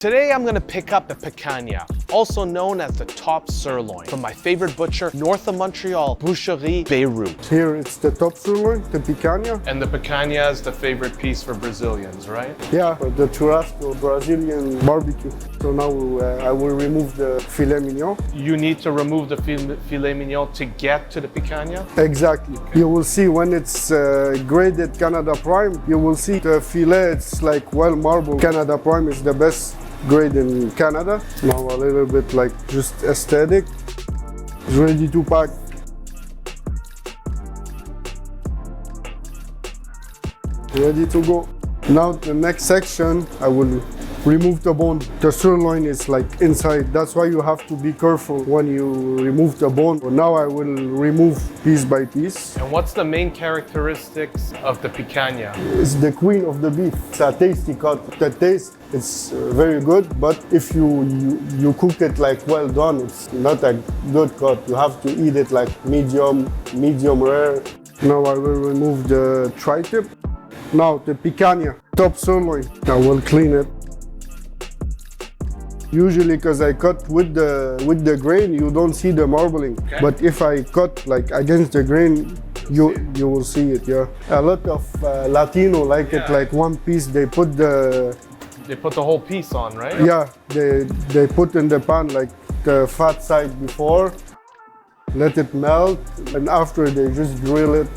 Today I'm gonna pick up the picanha, also known as the top sirloin, from my favorite butcher north of Montreal, Boucherie Beirut. Here it's the top sirloin, the picanha. And the picanha is the favorite piece for Brazilians, right? Yeah, the churrasco, Brazilian barbecue. So now I will remove the filet mignon. You need to remove the filet mignon to get to the picanha? Exactly. You will see when it's graded Canada Prime, you will see the filet, it's like well marbled. Canada Prime is the best grade in Canada. Now a little bit like just aesthetic. It's ready to pack. Ready to go. Now the next section, I will remove the bone. The sirloin is like inside. That's why you have to be careful when you remove the bone. Now I will remove piece by piece. And what's the main characteristics of the picanha? It's the queen of the beef. It's a tasty cut. The taste is very good, but if you cook it like well done, it's not a good cut. You have to eat it like medium rare. Now I will remove the tri-tip. Now the picanha, top sirloin. I will clean it. Usually, because I cut with the grain, you don't see the marbling. Okay. But if I cut like against the grain, you will see it. Yeah. A lot of Latino like it like one piece. They put the whole piece on, right? Yeah. They put in the pan like the fat side before, let it melt, and after they just grill it.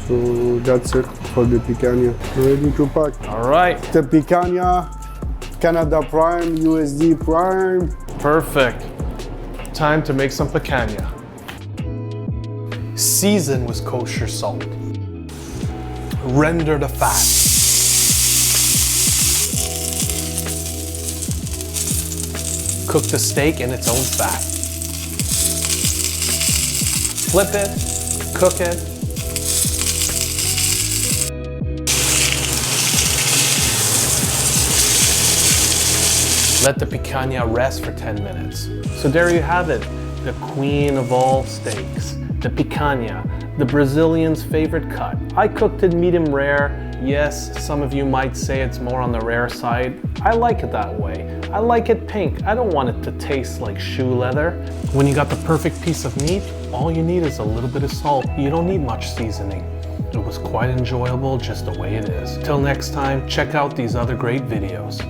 So that's it for the picanha. Ready to pack. All right. The picanha. Canada Prime, USD Prime. Perfect. Time to make some picanha. Season with kosher salt. Render the fat. Cook the steak in its own fat. Flip it, cook it. Let the picanha rest for 10 minutes. So there you have it, the queen of all steaks, the picanha, the Brazilian's favorite cut. I cooked it medium rare. Yes, some of you might say it's more on the rare side. I like it that way. I like it pink. I don't want it to taste like shoe leather. When you got the perfect piece of meat, all you need is a little bit of salt. You don't need much seasoning. It was quite enjoyable just the way it is. Till next time, check out these other great videos.